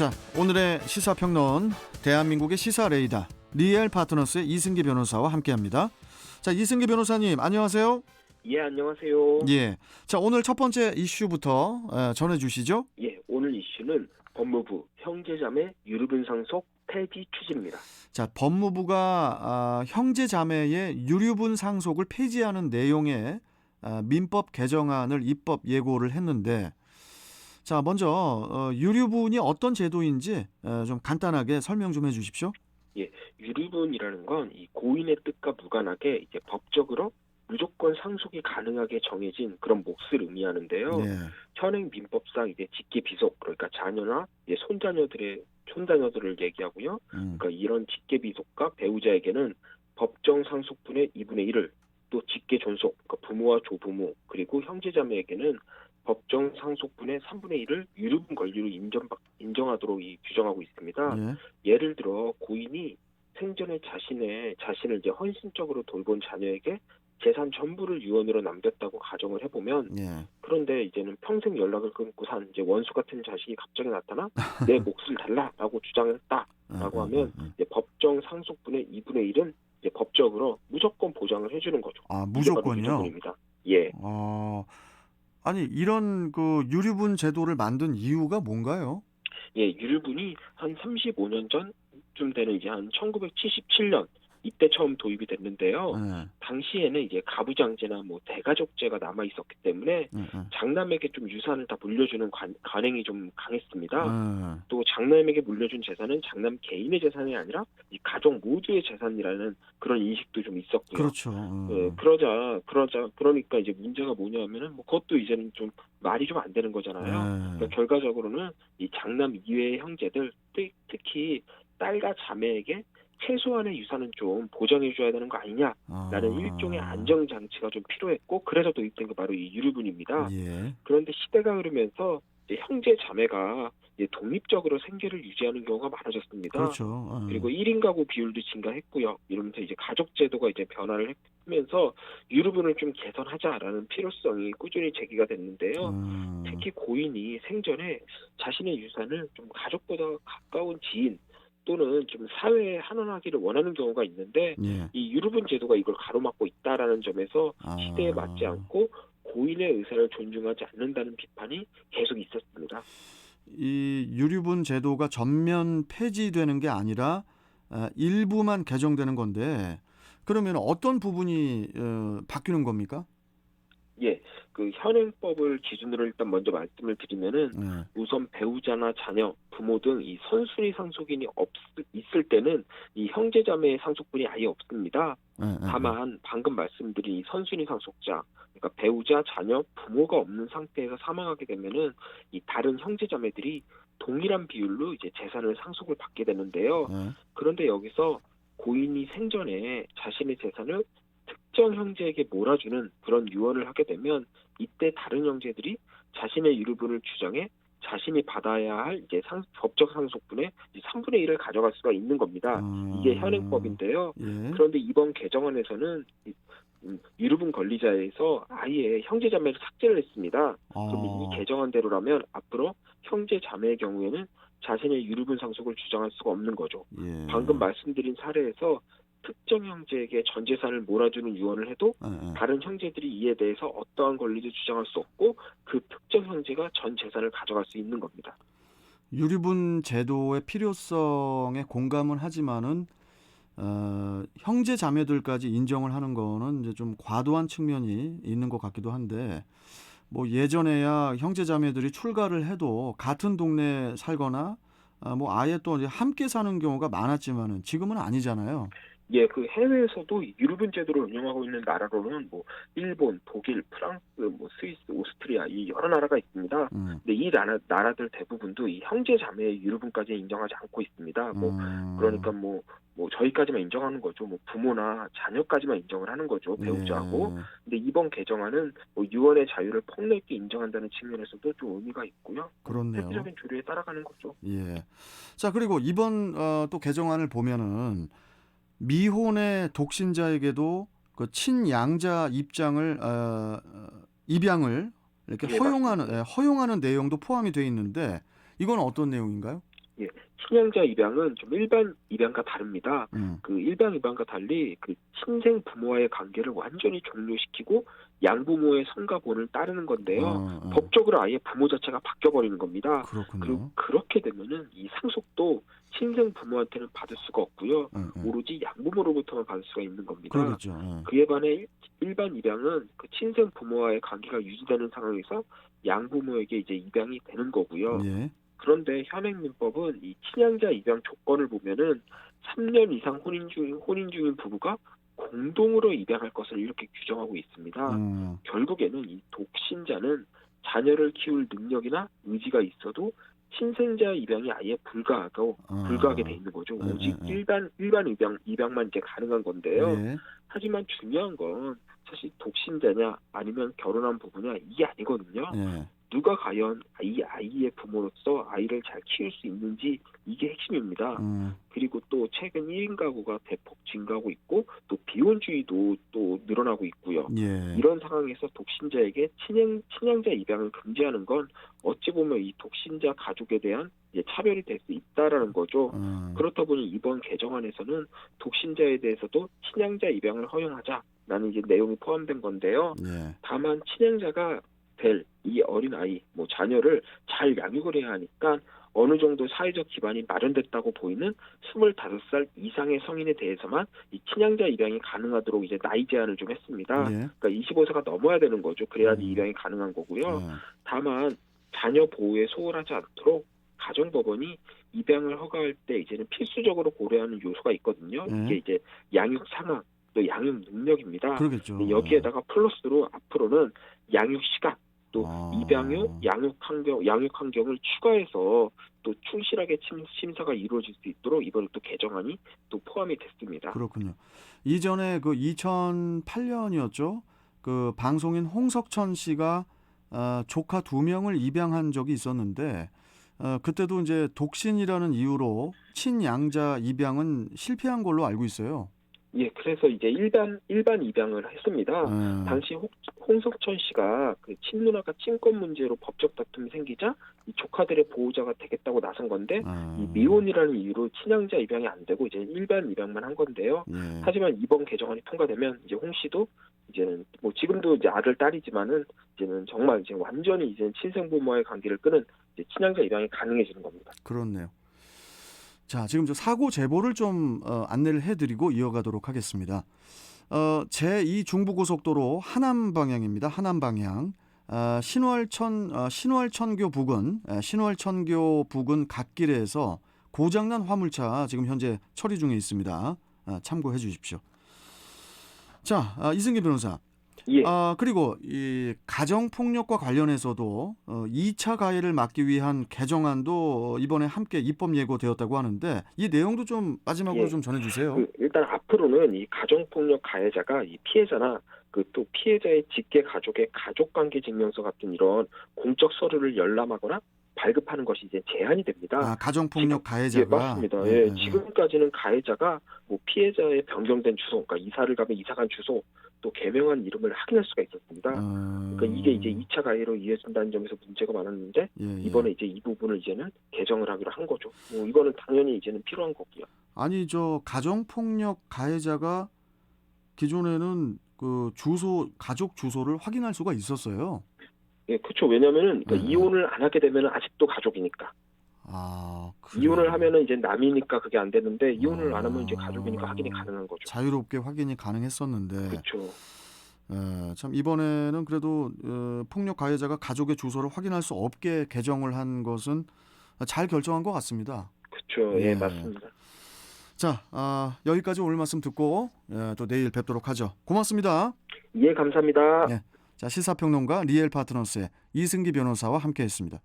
자, 오늘의 시사평론 대한민국의 시사 레이더 리엘 파트너스의 이승기 변호사와 함께합니다. 자, 이승기 변호사님 안녕하세요. 예, 안녕하세요. 예. 자, 오늘 첫 번째 이슈부터 전해주시죠. 예, 오늘 이슈는 법무부 형제자매 유류분 상속 폐지 취지입니다. 자, 법무부가 형제자매의 유류분 상속을 폐지하는 내용의 민법 개정안을 입법 예고를 했는데, 자, 먼저 유류분이 어떤 제도인지 좀 간단하게 설명 좀 해주십시오. 예, 유류분이라는 건 이 고인의 뜻과 무관하게 이제 법적으로 무조건 상속이 가능하게 정해진 그런 몫을 의미하는데요. 네. 현행 민법상 이제 직계 비속, 그러니까 자녀나 이제 손자녀들을 얘기하고요. 그러니까 이런 직계 비속과 배우자에게는 법정 상속분의 2분의 1을, 또 직계 존속, 그러니까 부모와 조부모, 그리고 형제자매에게는 법정 상속분의 3분의 1을 유류분 권리로 인정하도록 규정하고 있습니다. 네. 예를 들어 고인이 생전에 자신을 이제 헌신적으로 돌본 자녀에게 재산 전부를 유언으로 남겼다고 가정을 해보면, 네. 그런데 이제는 평생 연락을 끊고 산 이제 원수 같은 자식이 갑자기 나타나 내 몫을 달라라고 주장했다라고 하면 이제 법정 상속분의 2분의 1은 이제 법적으로 무조건 보장을 해주는 거죠. 아, 이게 바로 무조건요? 유류분입니다. 예. 아니, 이런 그 유류분 제도를 만든 이유가 뭔가요? 예, 유류분이 한 35년 전쯤 되는 이제 한 1977년 이때 처음 도입이 됐는데요. 네. 당시에는 이제 가부장제나 뭐 대가족제가 남아 있었기 때문에 장남에게 좀 유산을 다 물려주는 관행이 좀 강했습니다. 또 장남에게 물려준 재산은 장남 개인의 재산이 아니라 이 가족 모두의 재산이라는 그런 인식도 좀 있었고요. 그렇죠. 예, 그러니까 이제 문제가 뭐냐면은 뭐 그것도 이제는 좀 말이 좀 안 되는 거잖아요. 그러니까 결과적으로는 이 장남 이외의 형제들, 특히 딸과 자매에게 최소한의 유산은 좀 보장해줘야 되는 거 아니냐라는 일종의 안정장치가 좀 필요했고, 그래서 도입된 게 바로 이 유류분입니다. 예. 그런데 시대가 흐르면서 이제 형제 자매가 이제 독립적으로 생계를 유지하는 경우가 많아졌습니다. 그렇죠. 그리고 1인 가구 비율도 증가했고요. 이러면서 이제 가족 제도가 이제 변화를 하면서 유류분을 좀 개선하자라는 필요성이 꾸준히 제기가 됐는데요. 특히 고인이 생전에 자신의 유산을 좀 가족보다 가까운 지인 또는 좀 사회에 환원하기를 원하는 경우가 있는데, 예. 이 유류분 제도가 이걸 가로막고 있다라는 점에서 시대에 맞지 않고 고인의 의사를 존중하지 않는다는 비판이 계속 있었습니다. 이 유류분 제도가 전면 폐지되는 게 아니라 일부만 개정되는 건데, 그러면 어떤 부분이 바뀌는 겁니까? 예, 그 현행법을 기준으로 일단 먼저 말씀을 드리면은, 우선 배우자나 자녀, 부모 등 이 선순위 상속인이 있을 때는 이 형제자매의 상속분이 아예 없습니다. 다만 방금 말씀드린 이 선순위 상속자, 그러니까 배우자, 자녀, 부모가 없는 상태에서 사망하게 되면은 이 다른 형제자매들이 동일한 비율로 이제 재산을 상속을 받게 되는데요. 그런데 여기서 고인이 생전에 자신의 재산을 특정 형제에게 몰아주는 그런 유언을 하게 되면, 이때 다른 형제들이 자신의 유류분을 주장해 자신이 받아야 할 이제 법적 상속분의 3분의 1을 가져갈 수가 있는 겁니다. 이게 현행법인데요. 예. 그런데 이번 개정안에서는 유류분 권리자에서 아예 형제자매를 삭제를 했습니다. 그럼 이 개정안대로라면 앞으로 형제자매의 경우에는 자신의 유류분 상속을 주장할 수가 없는 거죠. 예. 방금 말씀드린 사례에서 특정 형제에게 전 재산을 몰아주는 유언을 해도 다른 형제들이 이에 대해서 어떠한 권리도 주장할 수 없고, 그 특정 형제가 전 재산을 가져갈 수 있는 겁니다. 유류분 제도의 필요성에 공감은 하지만은 형제 자매들까지 인정을 하는 거는 이제 좀 과도한 측면이 있는 것 같기도 한데, 뭐 예전에야 형제 자매들이 출가를 해도 같은 동네에 살거나 뭐 아예 또 이제 함께 사는 경우가 많았지만은 지금은 아니잖아요. 예, 그 해외에서도 유류분 제도를 운영하고 있는 나라로는 뭐 일본, 독일, 프랑스, 뭐 스위스, 오스트리아 이 여러 나라가 있습니다. 근데 이 나라들 대부분도 이 형제 자매의 유류분까지 인정하지 않고 있습니다. 그러니까 뭐 저희까지만 인정하는 거죠. 뭐 부모나 자녀까지만 인정을 하는 거죠. 배우자하고. 근데 이번 개정안은 뭐 유언의 자유를 폭넓게 인정한다는 측면에서도 좀 의미가 있고요. 그렇네요. 세부적인 조례에 따라가는 거죠. 예. 자, 그리고 이번 또 개정안을 보면은 미혼의 독신자에게도 그 친양자 입양을 이렇게 예, 허용하는 내용도 포함이 되어 있는데, 이건 어떤 내용인가요? 예, 친양자 입양은 좀 일반 입양과 다릅니다. 음. 그 일반 입양과 달리 그 친생 부모와의 관계를 완전히 종료시키고 양부모의 성과 본을 따르는 건데요. 법적으로 아예 부모 자체가 바뀌어버리는 겁니다. 그리고 그렇군요. 그렇게 되면은 이 상속도 친생 부모한테는 받을 수가 없고요. 오로지 양부모로부터만 받을 수가 있는 겁니다. 그러겠죠. 예. 그에 반해 일반 입양은 그 친생 부모와의 관계가 유지되는 상황에서 양부모에게 이제 입양이 되는 거고요. 예. 그런데 현행 민법은 이 친양자 입양 조건을 보면은 3년 이상 혼인 중인 부부가 공동으로 입양할 것을 이렇게 규정하고 있습니다. 결국에는 이 독신자는 자녀를 키울 능력이나 의지가 있어도 친생자 입양이 아예 불가하게 돼 있는 거죠. 오직 일반 입양만 이제 가능한 건데요. 예. 하지만 중요한 건 사실 독신자냐 아니면 결혼한 부부냐 이게 아니거든요. 예. 누가 과연 이 아이의 부모로서 아이를 잘 키울 수 있는지 이게 핵심입니다. 그리고 또 최근 1인 가구가 대폭 증가하고 있고 또 비혼주의도 또 늘어나고 있고요. 예. 이런 상황에서 독신자에게 친양자 입양을 금지하는 건 어찌 보면 이 독신자 가족에 대한 이제 차별이 될 수 있다라는 거죠. 그렇다 보니 이번 개정안에서는 독신자에 대해서도 친양자 입양을 허용하자라는 이제 내용이 포함된 건데요. 예. 다만 친양자가 될 이 어린 아이, 자녀를 잘 양육을 해야 하니까 어느 정도 사회적 기반이 마련됐다고 보이는 25살 이상의 성인에 대해서만 이 친양자 입양이 가능하도록 이제 나이 제한을 좀 했습니다. 예. 그러니까 25세가 넘어야 되는 거죠. 그래야지 입양이 가능한 거고요. 다만 자녀 보호에 소홀하지 않도록 가정법원이 입양을 허가할 때 이제는 필수적으로 고려하는 요소가 있거든요. 이게 이제 양육 상황, 또 양육 능력입니다. 그러겠죠. 여기에다가 플러스로 앞으로는 양육 시간, 또 입양 후 양육 환경을 추가해서 또 충실하게 심사가 이루어질 수 있도록 이번에 또 개정안이 또 포함이 됐습니다. 그렇군요. 이전에 그 2008년이었죠. 그 방송인 홍석천 씨가 조카 2명을 입양한 적이 있었는데 그때도 이제 독신이라는 이유로 친양자 입양은 실패한 걸로 알고 있어요. 예, 그래서 이제 일반 입양을 했습니다. 당시 홍석천 씨가 그 친누나가 친권 문제로 법적 다툼이 생기자 이 조카들의 보호자가 되겠다고 나선 건데 이 미혼이라는 이유로 친양자 입양이 안 되고 이제 일반 입양만 한 건데요. 예. 하지만 이번 개정안이 통과되면 이제 홍 씨도 이제는 지금도 이제 아들 딸이지만은 이제는 정말 이제 완전히 이제 친생 부모와의 관계를 끊은 이제 친양자 입양이 가능해지는 겁니다. 그렇네요. 자, 지금 저 사고 제보를 좀 안내를 해드리고 이어가도록 하겠습니다. 제2 중부고속도로 하남 방향입니다. 하남 방향. 신월천교 부근 갓길에서 고장난 화물차 지금 현재 처리 중에 있습니다. 참고해 주십시오. 자, 이승기 변호사. 예. 그리고 이 가정폭력과 관련해서도 2차 가해를 막기 위한 개정안도 이번에 함께 입법 예고되었다고 하는데 이 내용도 좀 마지막으로 좀 전해주세요. 일단 앞으로는 이 가정폭력 가해자가 이 피해자나 그 또 피해자의 직계 가족의 가족관계 증명서 같은 이런 공적 서류를 열람하거나 발급하는 것이 이제 제한이 됩니다. 가정폭력 가해자가. 예, 맞습니다. 예, 지금까지는 가해자가 피해자의 변경된 주소, 그러니까 이사를 가면 이사간 주소, 또 개명한 이름을 확인할 수가 있었습니다. 그러니까 이게 이제 2차 가해로 이어진다는 점에서 문제가 많았는데 이번에 이제 이 부분을 이제는 개정을 하기로 한 거죠. 이거는 당연히 이제는 필요한 거고요. 아니 저 가정폭력 가해자가 기존에는 그 가족 주소를 확인할 수가 있었어요. 예, 그렇죠. 왜냐면은 이혼을 안 하게 되면 아직도 가족이니까. 그래요. 이혼을 하면은 이제 남이니까 그게 안 되는데 이혼을 안 하면 이제 가족이니까 확인이 가능한 거죠. 자유롭게 확인이 가능했었는데. 그렇죠. 참 이번에는 그래도 폭력 가해자가 가족의 주소를 확인할 수 없게 개정을 한 것은 잘 결정한 것 같습니다. 그렇죠. 예, 맞습니다. 자, 여기까지 오늘 말씀 듣고 또 내일 뵙도록 하죠. 고맙습니다. 예, 감사합니다. 자, 시사평론가 리엘 파트너스의 이승기 변호사와 함께했습니다.